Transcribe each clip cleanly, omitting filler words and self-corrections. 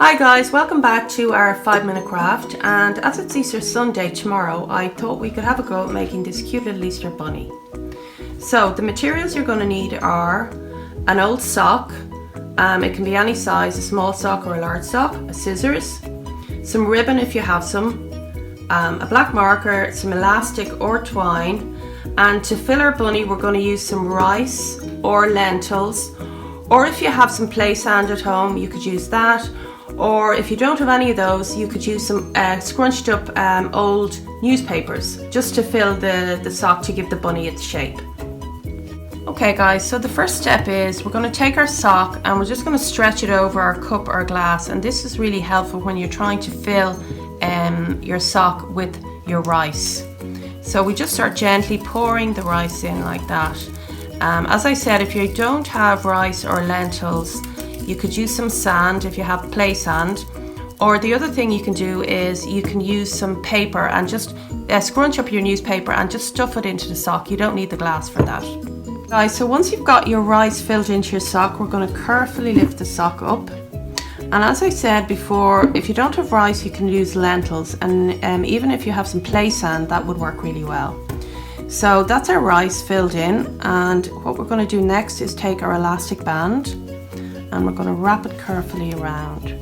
Hi guys, welcome back to our 5-minute craft, and as it's Easter Sunday tomorrow, I thought we could have a go at making this cute little Easter bunny. So the materials you're going to need are an old sock, it can be any size, a small sock or a large sock, scissors, some ribbon if you have some, a black marker, some elastic or twine, and to fill our bunny we're going to use some rice or lentils, or if you have some play sand at home you could use that. Or if you don't have any of those, you could use some scrunched up old newspapers just to fill the sock to give the bunny its shape. Okay guys, so the first step is we're going to take our sock and we're just going to stretch it over our cup or glass, and this is really helpful when you're trying to fill your sock with your rice. So we just start gently pouring the rice in like that. As I said, if you don't have rice or lentils, you could use some sand if you have play sand, or the other thing you can do is you can use some paper and just scrunch up your newspaper and just stuff it into the sock. You don't need the glass for that. Guys, so once you've got your rice filled into your sock, we're going to carefully lift the sock up. And as I said before, if you don't have rice you can use lentils, and even if you have some play sand that would work really well. So that's our rice filled in, and what we're going to do next is take our elastic band and we're going to wrap it carefully around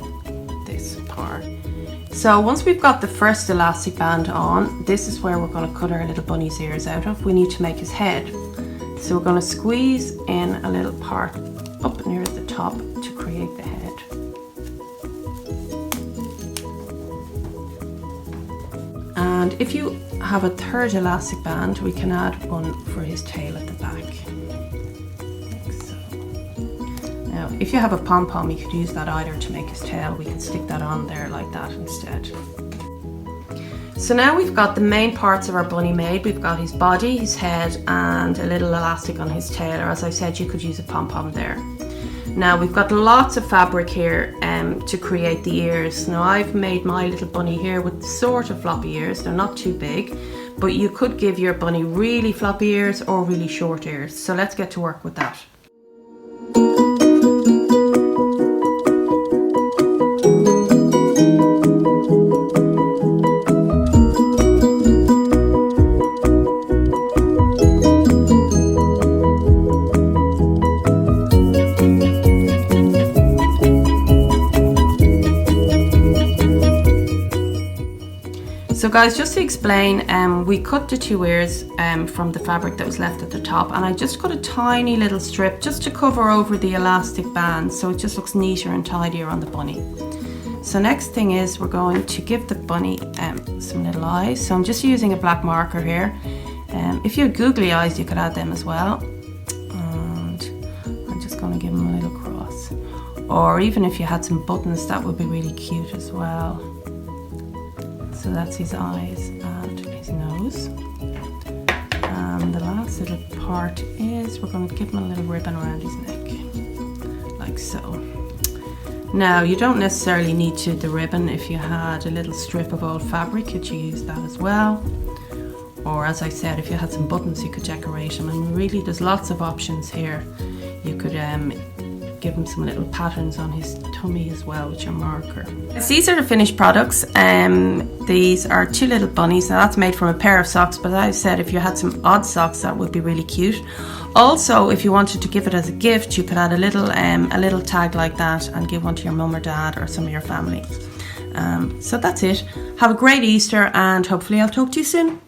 this part. So once we've got the first elastic band on, this is where we're going to cut our little bunny's ears out of. We need to make his head. So we're going to squeeze in a little part up near the top to create the head. And if you have a third elastic band, we can add one for his tail at the back. Now, if you have a pom-pom, you could use that either to make his tail. We can stick that on there like that instead. So now we've got the main parts of our bunny made. We've got his body, his head, and a little elastic on his tail, or as I said, you could use a pom-pom there. Now we've got lots of fabric here to create the ears. Now I've made my little bunny here with sort of floppy ears. They're not too big, but you could give your bunny really floppy ears or really short ears. So let's get to work with that. So guys, just to explain, we cut the two ears from the fabric that was left at the top, and I just cut a tiny little strip just to cover over the elastic band so it just looks neater and tidier on the bunny. So next thing is we're going to give the bunny some little eyes. So I'm just using a black marker here. If you had googly eyes you could add them as well, and I'm just going to give him a little cross, or even if you had some buttons that would be really cute as well. So that's his eyes and his nose. And the last little part is we're going to give him a little ribbon around his neck, like so. Now you don't necessarily need the ribbon. If you had a little strip of old fabric, could you use that as well? Or as I said, if you had some buttons you could decorate him. I mean, really there's lots of options here. You could give him some little patterns on his tummy as well with your marker. These are the finished products. These are two little bunnies. Now that's made from a pair of socks, but as I said, if you had some odd socks that would be really cute. Also, if you wanted to give it as a gift, you could add a little tag like that and give one to your mum or dad or some of your family. So that's it. Have a great Easter, and hopefully I'll talk to you soon.